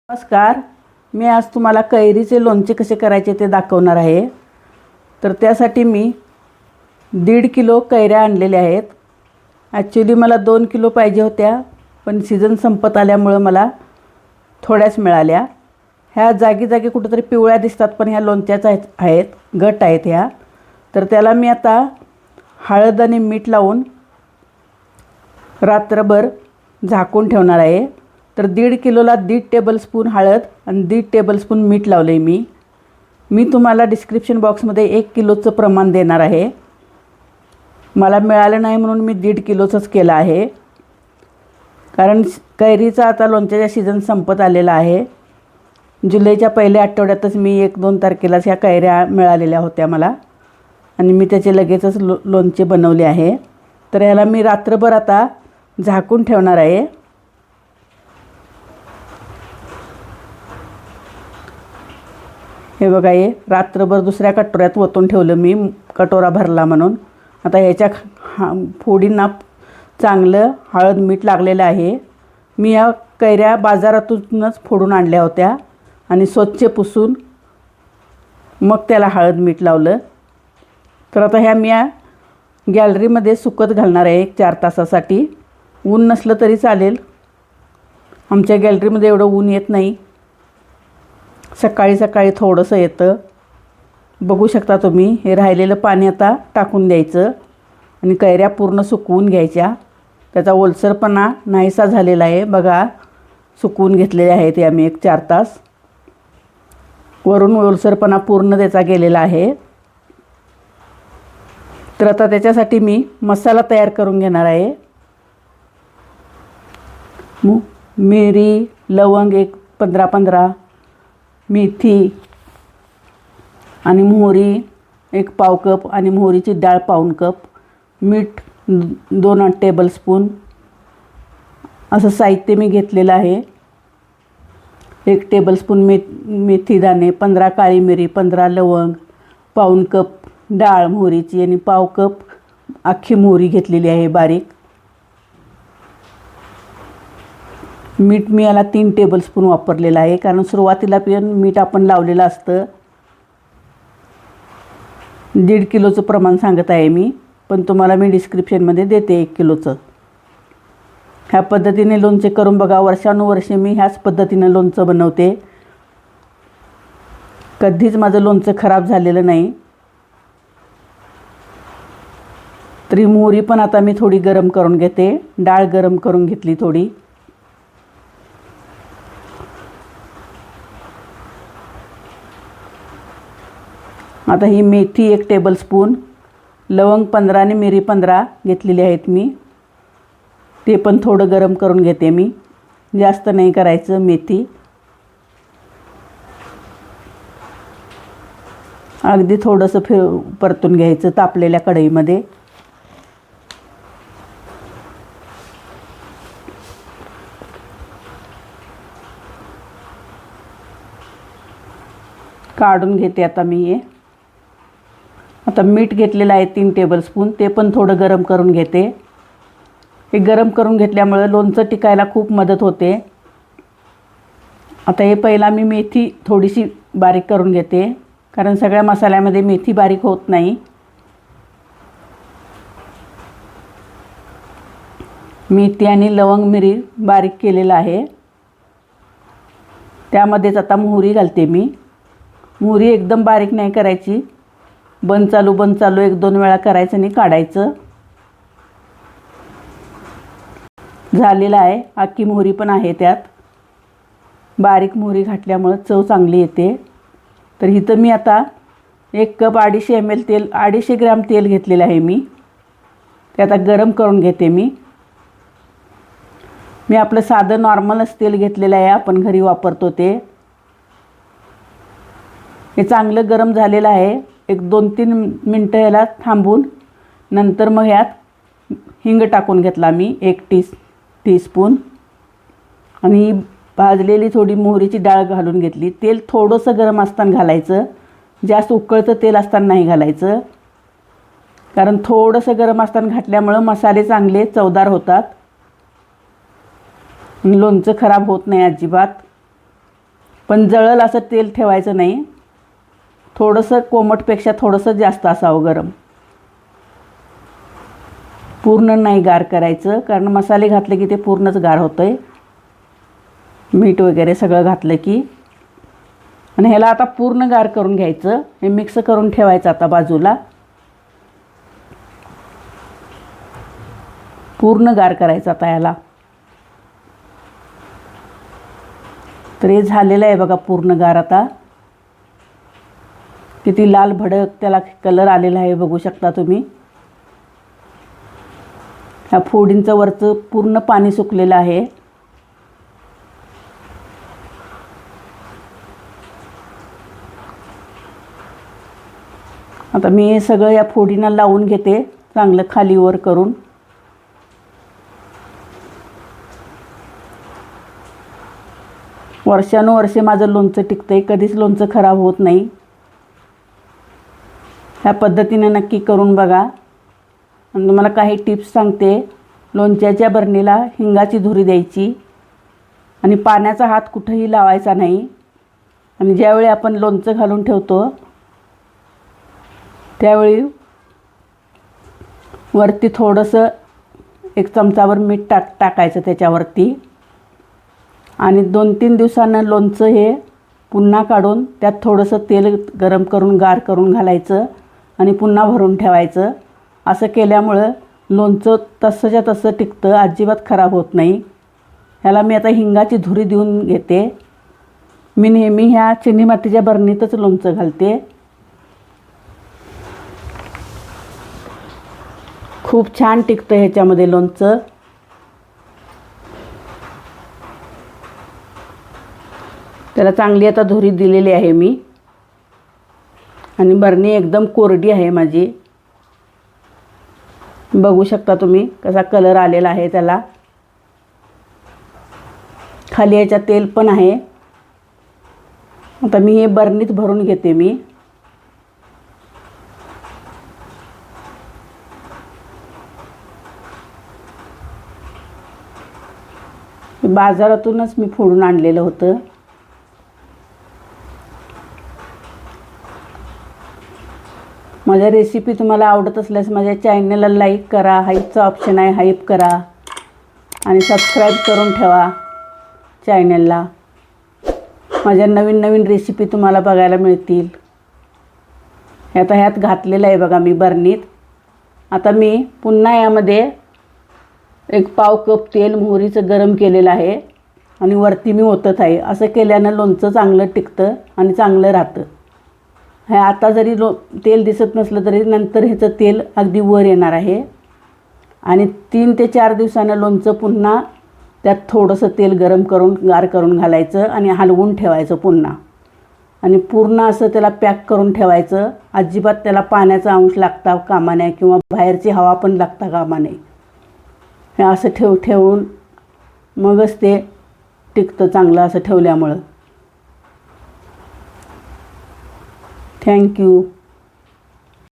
नमस्कार. मी आज तुम्हाला कैरीचे लोणचे कसे करायचे ते दाखवणार आहे. तर त्यासाठी मी 1.5 किलो कैऱ्या आणलेल्या आहेत. ॲक्च्युली मला 2 किलो पाहिजे होत्या, पण सीझन संपत आल्यामुळं मला थोड्याच मिळाल्या. ह्या जागी जागी कुठंतरी पिवळ्या दिसतात, पण ह्या लोणच्याच आहेत, गट आहेत ह्या. तर त्याला मी आता हळद आणि मीठ लावून रात्रभर झाकून ठेवणार आहे. तर 1.5 किलोला 1.5 टेबलस्पून हळद आणि 1.5 टेबलस्पून मीठ लावलं आहे मी तुम्हाला डिस्क्रिप्शन बॉक्समध्ये 1 किलोचं प्रमाण देणार आहे. मला मिळालं नाही म्हणून मी 1.5 किलोचंच केलं आहे, कारण कैरीचा आता लोणच्याचा सीझन संपत आलेला आहे. जुलैच्या पहिल्या आठवड्यातच मी 1-2 तारखेलाच ह्या कैऱ्या मिळालेल्या होत्या मला, आणि मी त्याचे लगेचच लोणचे बनवले आहे. तर ह्याला मी रात्रभर आता झाकून ठेवणार आहे. हे बघा, हे रात्रभर दुसऱ्या कटोऱ्यात ओतून ठेवलं मी, कटोरा भरला म्हणून. आता ह्याच्या फोडींना चांगलं हळद मीठ लागलेलं आहे. मी या कैऱ्या बाजारातूनच फोडून आणल्या होत्या आणि स्वच्छ पुसून मग त्याला हळद मीठ लावलं. तर आता ह्या मी या गॅलरीमध्ये सुकत घालणार आहे 1-4 तासासाठी. ऊन नसलं तरी चालेल, आमच्या गॅलरीमध्ये एवढं ऊन येत नाही. सकाळी सकाळी थोडंसं येतं, बघू शकता तुम्ही. हे राहिलेलं पाणी आता टाकून द्यायचं आणि कैऱ्या पूर्ण सुकवून घ्यायच्या. त्याचा ओलसरपणा नाहीसा झालेला आहे बघा, सुकवून घेतलेले आहेत या मी 1-4 तास. वरून ओलसरपणा पूर्ण त्याचा गेलेला आहे. तर आता त्याच्यासाठी मी मसाला तयार करून घेणार आहे. मिरी, लवंग एक 15-15, मेथी आणि मोहरी एक पाव कप, आणि मोहरीची डाळ पाऊण कप, मीठ 2 टेबलस्पून असं साहित्य मी घेतलेलं आहे. 1 टेबलस्पून मेथी दाणे, 15 काळी मिरी, 15 लवंग, पाऊण कप डाळ मोहरीची, आणि पाव कप अख्खी मोहरी घेतलेली आहे बारीक. मीठ मी याला 3 टेबलस्पून वापरलेलं आहे, कारण सुरुवातीला पण मीठ आपण लावलेलं असतं. 1.5 किलोचं प्रमाण सांगत आहे मी, पण तुम्हाला मी डिस्क्रिप्शनमध्ये देते 1 किलोचं. ह्या पद्धतीने लोणचे करून बघा. वर्षानुवर्षे मी ह्याच पद्धतीनं लोणचं बनवते. कधीच माझं लोणचं खराब झालेलं नाही. तरी मोहरी पण आता मी थोडी गरम करून घेते. डाळ गरम करून घेतली थोडी. आता ही मेथी 1 टेबलस्पून, लवंग 15 आणि मिरी 15 घेतलेली आहेत मी. ते पण थोडं गरम करून घेते मी, जास्त नाही करायचं. मेथी अगदी थोडंसं परतून घ्यायचं तापलेल्या कढईमध्ये. काढून घेते आता मी हे. आता मीठ घेतलेलं आहे 3 टेबलस्पून, ते पण थोडं गरम करून घेते. हे गरम करून घेतल्यामुळे लोणचं टिकायला खूप मदत होते. आता हे पहिला मी मेथी थोडीशी बारीक करून घेते, कारण सगळ्या मसाल्यामध्ये मेथी बारीक होत नाही. मेथी आणि लवंग मिरी बारीक केलेलं आहे. त्यामध्येच आता मोहरी घालते मी. मोहरी एकदम बारीक नाही करायची, बंद चालू 1-2 वेळा करायचं आणि काढायचं. झालेलं आहे. अख्खी मोहरी पण आहे त्यात. बारीक मोहरी घातल्यामुळं चव चांगली येते. तर इथं मी आता 1 कप 250 ml तेल, 250 ग्रॅम तेल घेतलेलं आहे मी. ते आता गरम करून घेते मी. आपलं साधं नॉर्मलच तेल घेतलेलं आहे, आपण घरी वापरतो ते. हे चांगलं गरम झालेलं आहे. 1-2-3 मिनटं याला थांबून नंतर मग ह्यात हिंग टाकून घेतला मी 1 टीस्पून, आणि भाजलेली थोडी मोहरीची डाळ घालून घेतली. तेल थोडंसं गरम असताना घालायचं, जास्त उकळतं तेल असताना नाही घालायचं, कारण थोडंसं गरम असताना घातल्यामुळं मसाले चांगले चवदार होतात. लोणचं खराब होत नाही अजिबात. पण जळल असं तेल ठेवायचं नाही, थोडंसं कोमटपेक्षा थोडंसं जास्त असावं गरम. पूर्ण नाही गार करायचं, कारण मसाले घातले की ते पूर्णच गार होतं आहे, मीठ वगैरे सगळं घातलं की. आणि ह्याला आता पूर्ण गार करून घ्यायचं. हे मिक्स करून ठेवायचं आता बाजूला. पूर्ण गार करायचं आता ह्याला. तर हे झालेलं आहे बघा पूर्ण गार. आता किती लाल भडक त्याला कलर आलेला आहे बघू शकता तुम्ही. ह्या फोडींचं वरचं पूर्ण पाणी सुकलेलं आहे. आता मी हे सगळं या फोडींना लावून घेते चांगलं खाली वर करून. वर्षानुवर्षे माझं लोणचं टिकतंय, कधीच लोणचं खराब होत नाही. ह्या पद्धतीने नक्की करून बघा. आणि तुम्हाला काही टिप्स सांगते. लोणच्याच्या बरणीला हिंगाची धुरी द्यायची आणि पाण्याचा हात कुठंही लावायचा नाही. आणि ज्यावेळी आपण लोणचं घालून ठेवतो त्यावेळी वरती थोडंसं 1 चमचाभर मीठ टाकायचं त्याच्यावरती. आणि 2-3 दिवसांनं लोणचं हे पुन्हा काढून त्यात थोडंसं तेल गरम करून गार करून घालायचं आणि पुन्हा भरून ठेवायचं. असं केल्यामुळं लोणचं तसंच्या तसं टिकतं, अजिबात खराब होत नाही. ह्याला मी आता हिंगाची धुरी देऊन घेते. मी नेहमी ह्या चिनी मातीच्या बरणीतच लोणचं घालते. खूप छान टिकतं ह्याच्यामध्ये लोणचं. त्याला चांगली आता धुरी दिलेली आहे मी. आणि बरणी एकदम कोरडी आहे माझी. बघू शकता तुम्ही कसा कलर आलेला आहे त्याला. खाली याच्या तेल पण आहे. आता मी हे बरणीत भरून घेते मी. बाजारातूनच मी फोडून आणलेलं होतं. माझ्या रेसिपी तुम्हाला आवडत असल्यास माझ्या चॅनलला लाईक करा, हाईपचा ऑप्शन आहे हाईप करा आणि सबस्क्राईब करून ठेवा चॅनलला. माझ्या नवीन नवीन रेसिपी तुम्हाला बघायला मिळतील. आता ह्यात घातलेलं आहे बघा मी बरणीत. आता मी पुन्हा यामध्ये 1 पाव कप तेल मोहरीचं गरम केलेलं आहे आणि वरती मी ओतत आहे. असं केल्यानं लोणचं चांगलं टिकतं आणि चांगलं राहतं. हे आता जरी तेल दिसत नसलं तरी नंतर ह्याचं तेल अगदी वर येणार आहे. आणि 3 ते 4 दिवसानं लोणचं पुन्हा त्यात थोडंसं तेल गरम करून गार करून घालायचं आणि हलवून ठेवायचं पुन्हा. आणि पूर्ण असं त्याला पॅक करून ठेवायचं. अजिबात त्याला पाण्याचा अंश लागता कामा नये किंवा बाहेरची हवा पण लागता कामा नये. हे असं ठेवून मगच ते टिकतं चांगलं असं ठेवल्यामुळं. थँक्यू.